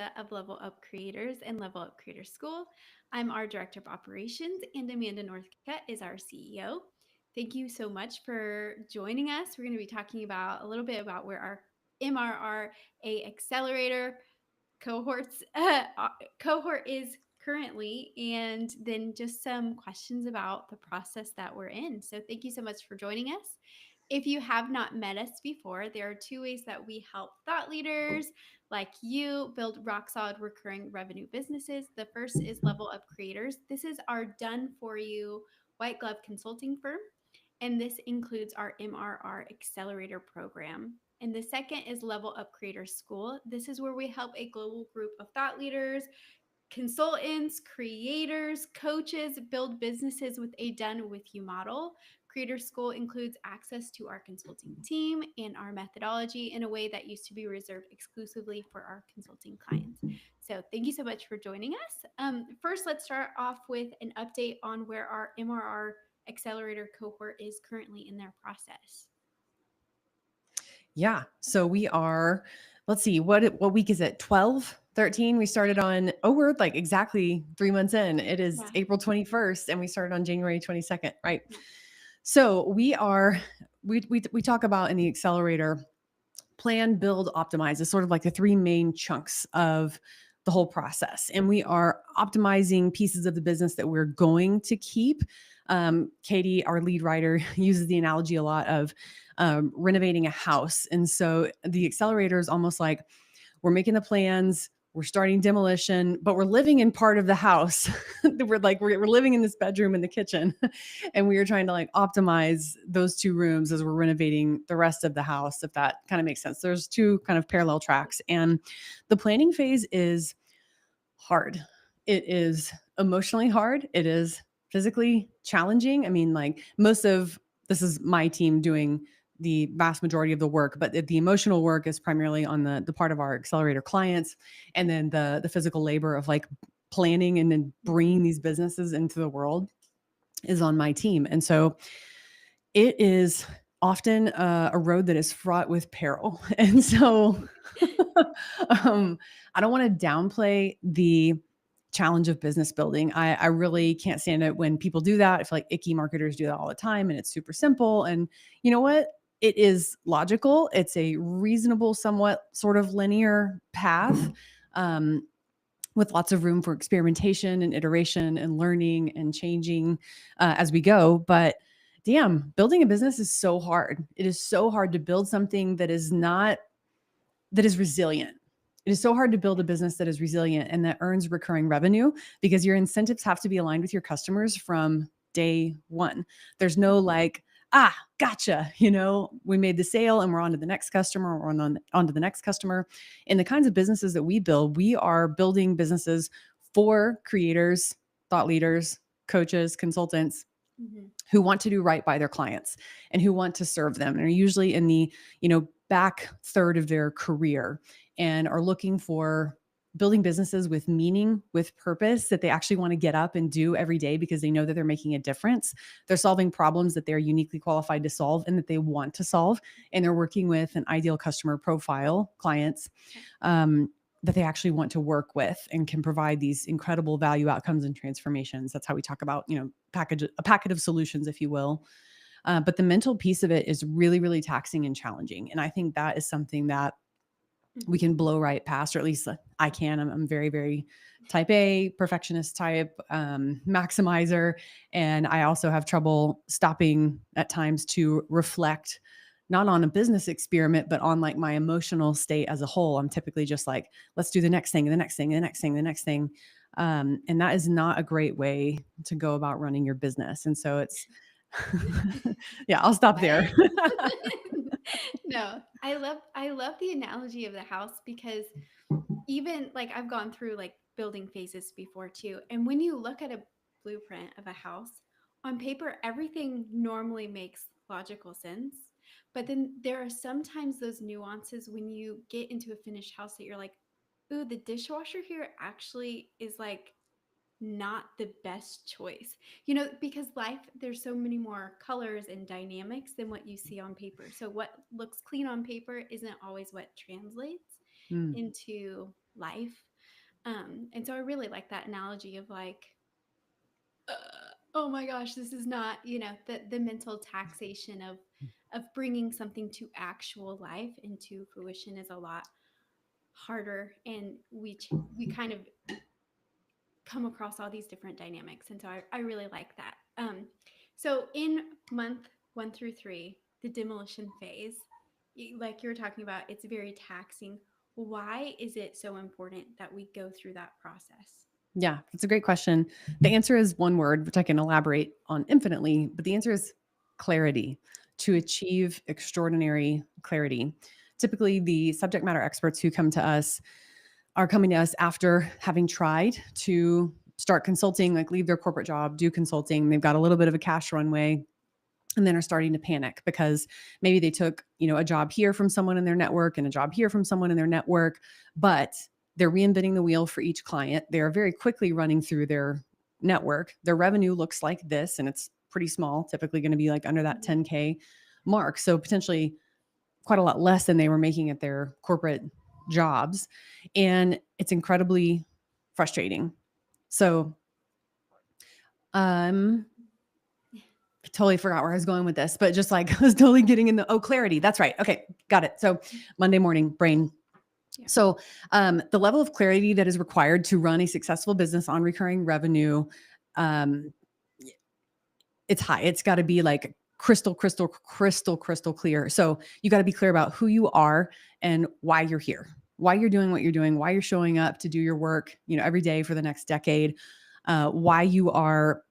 Melissa of Level Up Creators and Level Up Creator School. I'm our Director of Operations, and Amanda Northcutt is our CEO. Thank you so much for joining us. We're going to be talking about a little bit about where our MRRA Accelerator cohorts cohort is currently, and then just some questions about the process that we're in. So thank you so much for joining us. If you have not met us before, there are two ways that we help thought leaders like you build rock solid recurring revenue businesses. The first is Level Up Creators. This is our done for you white glove consulting firm, and this includes our MRR Accelerator program. And the second is Level Up Creator School. This is where we help a global group of thought leaders, consultants, creators, coaches build businesses with a done with you model. Creator School includes access to our consulting team and our methodology in a way that used to be reserved exclusively for our consulting clients. So thank you so much for joining us. First, let's start off with an update on where our MRR Accelerator cohort is currently in their process. Yeah. So we are, let's see, what week is it? 12, 13. We started on, we're like exactly 3 months in. It is April 21st and we started on January 22nd, right? Yeah. So we talk about in the accelerator plan, build, optimize is sort of like the three main chunks of the whole process. And we are optimizing pieces of the business that we're going to keep. Katie, our lead writer, uses the analogy a lot of renovating a house. And so the accelerator is almost like we're making the plans, we're starting demolition, but we're living in part of the house. we're living in this bedroom in the kitchen, and we are trying to like optimize those two rooms as we're renovating the rest of the house, if that kind of makes sense. There's two kind of parallel tracks, and the planning phase is hard. It is emotionally hard. It is physically challenging. I mean, like this is my team doing the vast majority of the work, but the emotional work is primarily on the part of our accelerator clients. And then the physical labor of like planning and then bringing these businesses into the world is on my team. And so it is often a road that is fraught with peril. And so I don't want to downplay the challenge of business building. I really can't stand it when people do that. I feel like icky marketers do that all the time, and it's super simple. And you know what? It is logical. It's a reasonable, somewhat sort of linear path with lots of room for experimentation and iteration and learning and changing as we go. But damn, building a business is so hard. It is so hard to build something that is resilient. It is so hard to build a business that is resilient and that earns recurring revenue because your incentives have to be aligned with your customers from day one. There's no like, gotcha. We made the sale and we're on to the next customer, or on to the next customer. In the kinds of businesses that we build, we are building businesses for creators, thought leaders, coaches, consultants, who want to do right by their clients and who want to serve them, and are usually in the, back third of their career and are looking for building businesses with meaning, with purpose, that they actually want to get up and do every day because they know that they're making a difference. They're solving problems that they're uniquely qualified to solve and that they want to solve. And they're working with an ideal customer profile, clients, that they actually want to work with and can provide these incredible value outcomes and transformations. That's how we talk about, a packet of solutions, if you will. But the mental piece of it is really, really taxing and challenging. And I think that is something that we can blow right past, or at least I can. I'm very, very type A, perfectionist type, maximizer. And I also have trouble stopping at times to reflect, not on a business experiment, but on like my emotional state as a whole. I'm typically just like, let's do the next thing, and the next thing, and the next thing, the next thing. And that is not a great way to go about running your business. And so it's, yeah, I'll stop there. No, I love the analogy of the house, because even like I've gone through like building phases before too. And when you look at a blueprint of a house on paper, everything normally makes logical sense. But then there are sometimes those nuances when you get into a finished house that you're like, ooh, the dishwasher here actually is like not the best choice. Because life, there's so many more colors and dynamics than what you see on paper. So what looks clean on paper isn't always what translates into life. And so I really like that analogy of like, uh, oh my gosh, this is not, the mental taxation of bringing something to actual life into fruition is a lot harder, and we kind of come across all these different dynamics. And so I really like that. So in month 1 through 3, the demolition phase, like you were talking about, it's very taxing. Why is it so important that we go through that process? Yeah, that's a great question. The answer is one word, which I can elaborate on infinitely, but the answer is clarity. To achieve extraordinary clarity, typically the subject matter experts who come to us are coming to us after having tried to start consulting, like leave their corporate job, do consulting. They've got a little bit of a cash runway and then are starting to panic because maybe they took, a job here from someone in their network and a job here from someone in their network, but they're reinventing the wheel for each client. They're very quickly running through their network. Their revenue looks like this, and it's pretty small, typically going to be like under that Mhm. 10K mark. So potentially quite a lot less than they were making at their corporate jobs. And it's incredibly frustrating. So, um, totally forgot where I was going with this, but just like I was totally getting in the clarity. That's right. Okay, got it. So Monday morning brain. Yeah. So the level of clarity that is required to run a successful business on recurring revenue, um, it's high. It's got to be like crystal clear. So you got to be clear about who you are and why you're here, why you're doing what you're doing, why you're showing up to do your work, every day for the next decade, why you are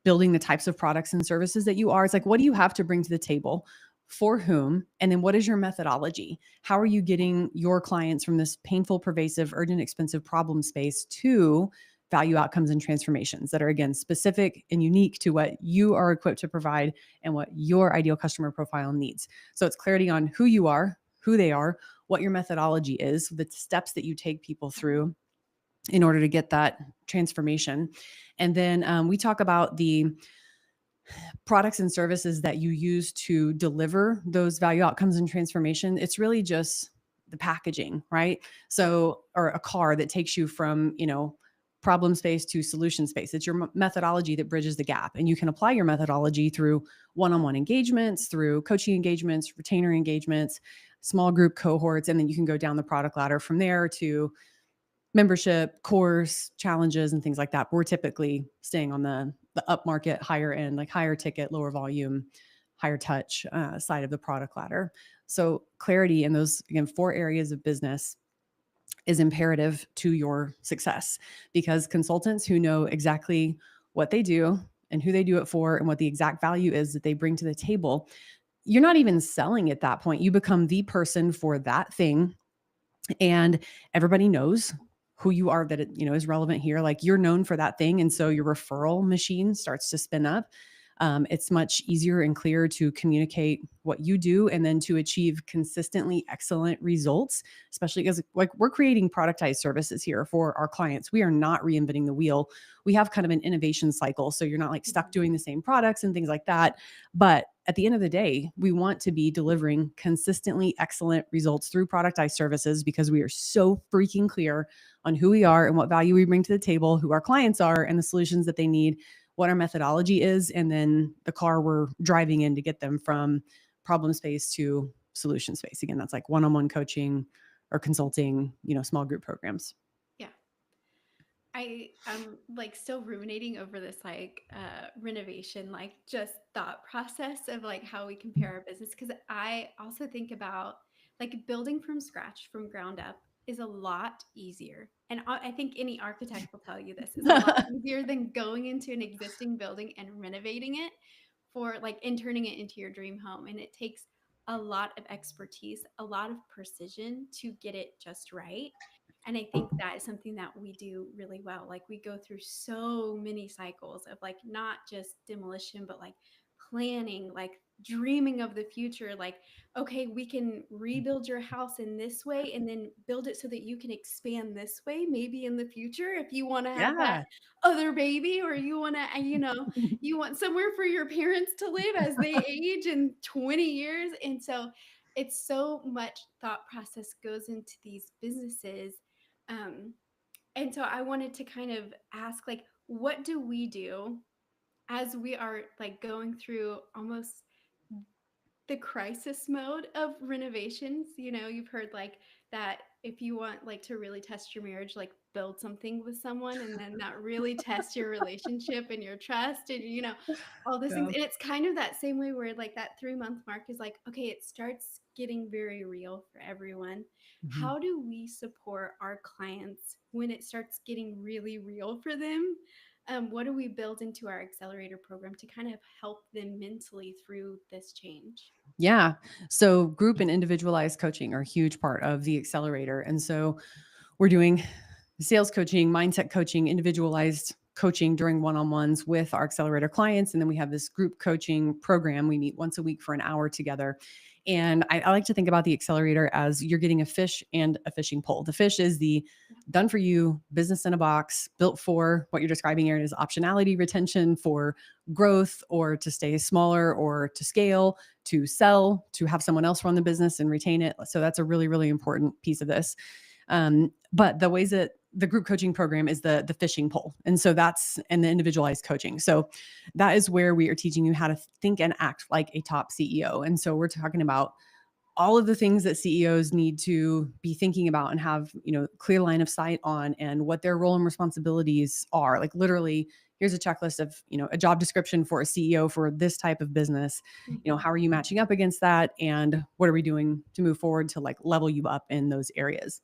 building the types of products and services that you are. It's like, what do you have to bring to the table? For whom? And then what is your methodology? How are you getting your clients from this painful, pervasive, urgent, expensive problem space to value outcomes and transformations that are, again, specific and unique to what you are equipped to provide and what your ideal customer profile needs? So it's clarity on who you are, who they are, what your methodology is, the steps that you take people through in order to get that transformation. And then we talk about the products and services that you use to deliver those value outcomes and transformation. It's really just the packaging, right? So, or a car that takes you from, problem space to solution space. It's your methodology that bridges the gap. And you can apply your methodology through one-on-one engagements, through coaching engagements, retainer engagements, small group cohorts, and then you can go down the product ladder from there to membership, course, challenges, and things like that. But we're typically staying on the upmarket, higher end, like higher ticket, lower volume, higher touch side of the product ladder. So clarity in those, again, 4 areas of business is imperative to your success, because consultants who know exactly what they do and who they do it for and what the exact value is that they bring to the table, you're not even selling at that point. You become the person for that thing, and everybody knows who you are, that it, is relevant here. Like, you're known for that thing, and so your referral machine starts to spin up. It's much easier and clearer to communicate what you do and then to achieve consistently excellent results, especially because, like, we're creating productized services here for our clients. We are not reinventing the wheel. We have kind of an innovation cycle, so you're not like stuck doing the same products and things like that. But at the end of the day, we want to be delivering consistently excellent results through productized services, because we are so freaking clear on who we are and what value we bring to the table, who our clients are and the solutions that they need, what our methodology is, and then the car we're driving in to get them from problem space to solution space. Again, that's like one-on-one coaching or consulting, small group programs. Yeah. I'm like still ruminating over this like renovation, like just thought process of like how we compare our business, because I also think about like building from scratch, from ground up, is a lot easier. And I think any architect will tell you this is a lot easier than going into an existing building and renovating it for like and turning it into your dream home. And it takes a lot of expertise, a lot of precision to get it just right. And I think that is something that we do really well. Like we go through so many cycles of like not just demolition, but like planning, like dreaming of the future. Like, okay, we can rebuild your house in this way and then build it so that you can expand this way, maybe in the future if you want to have that Yeah. other baby, or you want to, you want somewhere for your parents to live as they age in 20 years. And so it's so much thought process goes into these businesses. Um, And so I wanted to kind of ask, like, what do we do as we are like going through almost the crisis mode of renovations? You know, you've heard like that if you want like to really test your marriage, like build something with someone and then that really test your relationship and your trust and all those things. Yeah. And it's kind of that same way where like that 3 month mark is like, okay, it starts getting very real for everyone. Mhm. How do we support our clients when it starts getting really real for them? What do we build into our accelerator program to kind of help them mentally through this change? Yeah. So group and individualized coaching are a huge part of the accelerator. And so we're doing sales coaching, mindset coaching, individualized coaching during one-on-ones with our accelerator clients. And then we have this group coaching program. We meet once a week for an hour together. And I like to think about the accelerator as you're getting a fish and a fishing pole. The fish is the done for you business in a box, built for what you're describing here is optionality retention for growth or to stay smaller or to scale, to sell, to have someone else run the business and retain it. So that's a really, really important piece of this. But the ways that the group coaching program is the fishing pole. And so that's and the individualized coaching. So that is where we are teaching you how to think and act like a top CEO. And so we're talking about all of the things that CEOs need to be thinking about and have, clear line of sight on and what their role and responsibilities are. Like literally, here's a checklist of, a job description for a CEO for this type of business. Mhm. How are you matching up against that? And what are we doing to move forward to like level you up in those areas?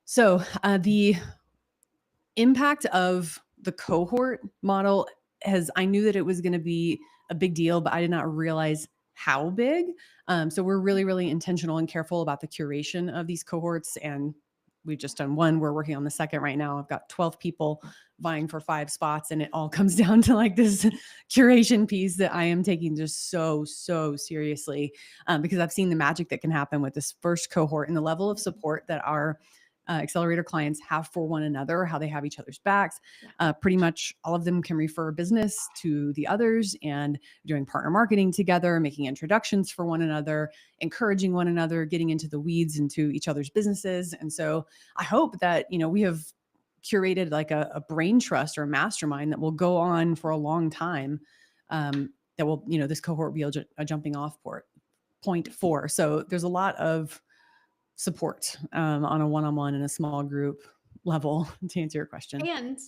So the impact of the cohort model I knew that it was going to be a big deal, but I did not realize how big. So we're really, really intentional and careful about the curation of these cohorts. And we've just done one. We're working on the second right now. I've got 12 people vying for 5 spots. And it all comes down to like this curation piece that I am taking just so, so seriously because I've seen the magic that can happen with this first cohort and the level of support that our accelerator clients have for one another, how they have each other's backs. Yeah. Pretty much all of them can refer business to the others and doing partner marketing together, making introductions for one another, encouraging one another, getting into the weeds into each other's businesses. And so I hope that, we have curated like a brain trust or a mastermind that will go on for a long time. That will, this cohort be a jumping off point for. So there's a lot of support on a one-on-one and a small group level to answer your question. And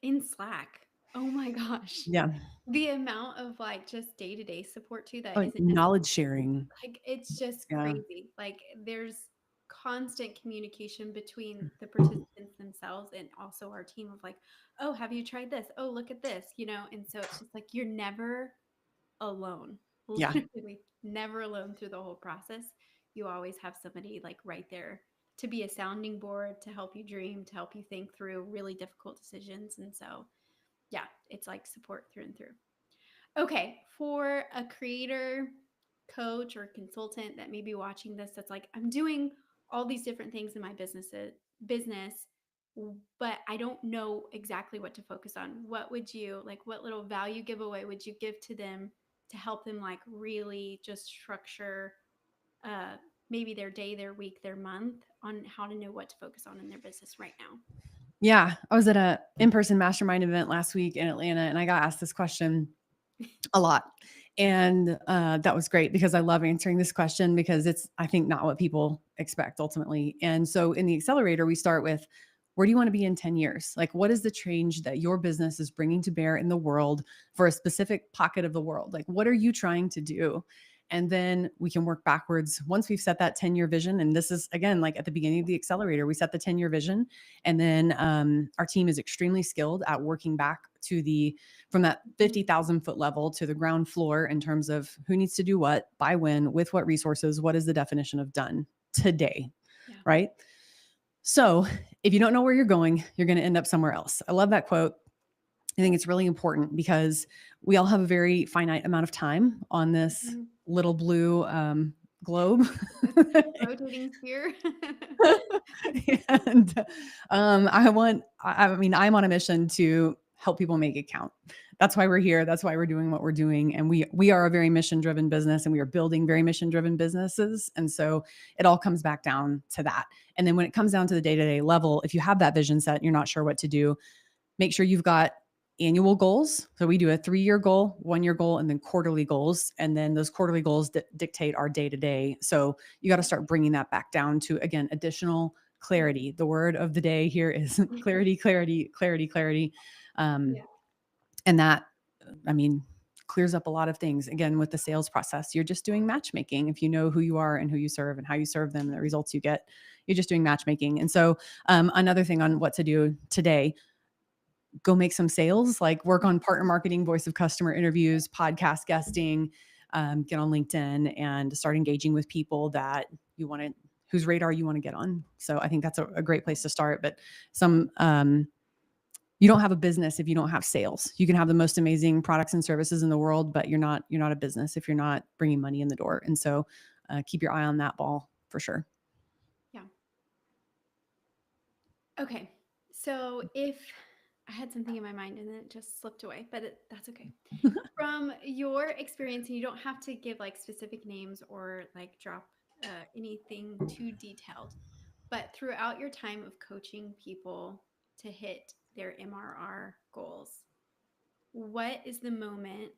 in Slack, oh my gosh, Yeah. the amount of like just day to day support too that isn't Knowledge necessarily sharing. like it's just Yeah. crazy. Like there's constant communication between the participants themselves and also our team of like, oh, have you tried this? Oh, look at this, And so it's just like you're never alone. Yeah. Literally never alone through the whole process. You always have somebody like right there to be a sounding board, to help you dream, to help you think through really difficult decisions. And so, yeah, it's like support through and through. Okay, for a creator, coach, or consultant that may be watching this that's like, I'm doing all these different things in my business, but I don't know exactly what to focus on. What would you like what little value giveaway would you give to them to help them like really just structure uh maybe their day, their week, their month on how to know what to focus on in their business right now? Yeah. I was at a in-person mastermind event last week in Atlanta and I got asked this question a lot. And that was great because I love answering this question because it's, I think, not what people expect ultimately. And so in the accelerator, we start with where do you want to be in 10 years? Like, what is the change that your business is bringing to bear in the world for a specific pocket of the world? Like, what are you trying to do? And then we can work backwards once we've set that 10-year vision. And this is, again, like at the beginning of the accelerator, we set the 10-year vision. And then our team is extremely skilled at working back to from that 50,000-foot level to the ground floor in terms of who needs to do what, by when, with what resources, what is the definition of done today, Yeah. right? So if you don't know where you're going, you're going to end up somewhere else. I love that quote. I think it's really important because we all have a very finite amount of time on this Mhm. little blue globe. Rotating sphere. And I mean, I'm on a mission to help people make it count. That's why we're here. That's why we're doing what we're doing. And we are a very mission-driven business, and we are building very mission-driven businesses. And so it all comes back down to that. And then when it comes down to the day-to-day level, if you have that vision set and you're not sure what to do, make sure you've got annual goals. So we do a 3-year goal, 1-year goal, and then quarterly goals. And then those quarterly goals dictate our day to day. So you got to start bringing that back down to, again, additional clarity. The word of the day here is clarity, clarity, clarity, clarity. Yeah. And that, I mean, clears up a lot of things. Again, with the sales process, you're just doing matchmaking. If you know who you are and who you serve and how you serve them, and the results you get, you're just doing matchmaking. And so another thing on what to do today, go make some sales, like work on partner marketing, voice of customer interviews, podcast guesting, get on LinkedIn and start engaging with people that you want to, whose radar you want to get on. So I think that's a great place to start. But you don't have a business if you don't have sales. You can have the most amazing products and services in the world, but you're not a business if you're not bringing money in the door. And so keep your eye on that ball for sure. Yeah. Okay. So if I had something in my mind and then it just slipped away, but that's okay. From your experience, and you don't have to give like specific names or like drop anything too detailed, but throughout your time of coaching people to hit their MRR goals, what is the moment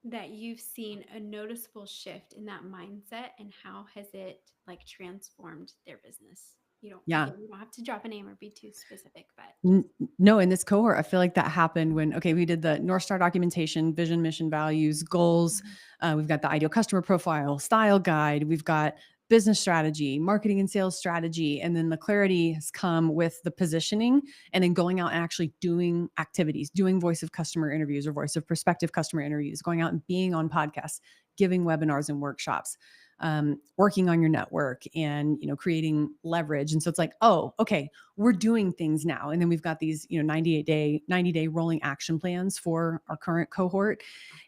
that you've seen a noticeable shift in that mindset, and how has it like transformed their business? Yeah. Again, you don't have to drop a name or be too specific, but No, in this cohort, I feel like that happened when, okay, we did the North Star documentation, vision, mission, values, goals. We've got the ideal customer profile, style guide. We've got business strategy, marketing and sales strategy. And then the clarity has come with the positioning, and then going out and actually doing activities, doing voice of customer interviews or voice of prospective customer interviews, going out and being on podcasts, giving webinars and workshops. Working on your network and, creating leverage. And so it's like, oh, okay, we're doing things now. And then we've got these, 90-day rolling action plans for our current cohort.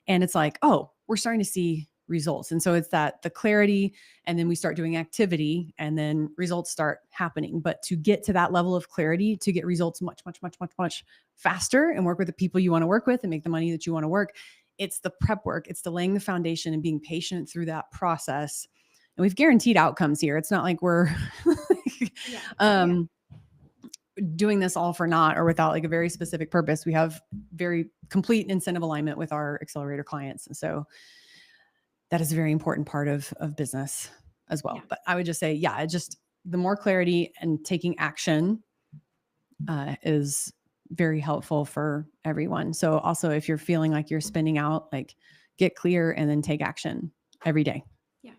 And it's like, oh, we're starting to see results. And so it's the clarity, and then we start doing activity, and then results start happening. But to get to that level of clarity, to get results much, much, much, much, much faster and work with the people you want to work with and make the money that you want to work, it's the prep work. It's the laying the foundation and being patient through that process. And we've guaranteed outcomes here. It's not like we're doing this all for naught or without like a very specific purpose. We have very complete incentive alignment with our accelerator clients. And so that is a very important part of business as well. Yeah. But I would just say, just the more clarity and taking action is very helpful for everyone. So also, if you're feeling like you're spinning out, like get clear and then take action every day. yeah.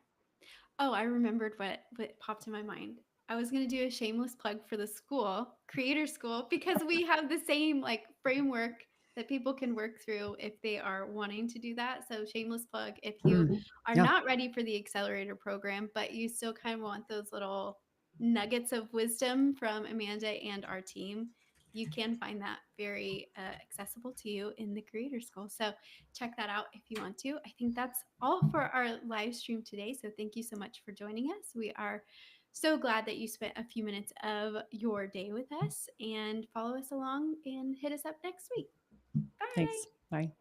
Oh, I remembered what popped in my mind. I was going to do a shameless plug for the school, Creator School, because we have the same like framework that people can work through if they are wanting to do that. So shameless plug, if you are Yeah. not ready for the accelerator program, but you still kind of want those little nuggets of wisdom from Amanda and our team, you can find that very accessible to you in the Creator School. So check that out if you want to. I think that's all for our live stream today. So thank you so much for joining us. We are so glad that you spent a few minutes of your day with us, and follow us along and hit us up next week. Bye. Thanks. Bye.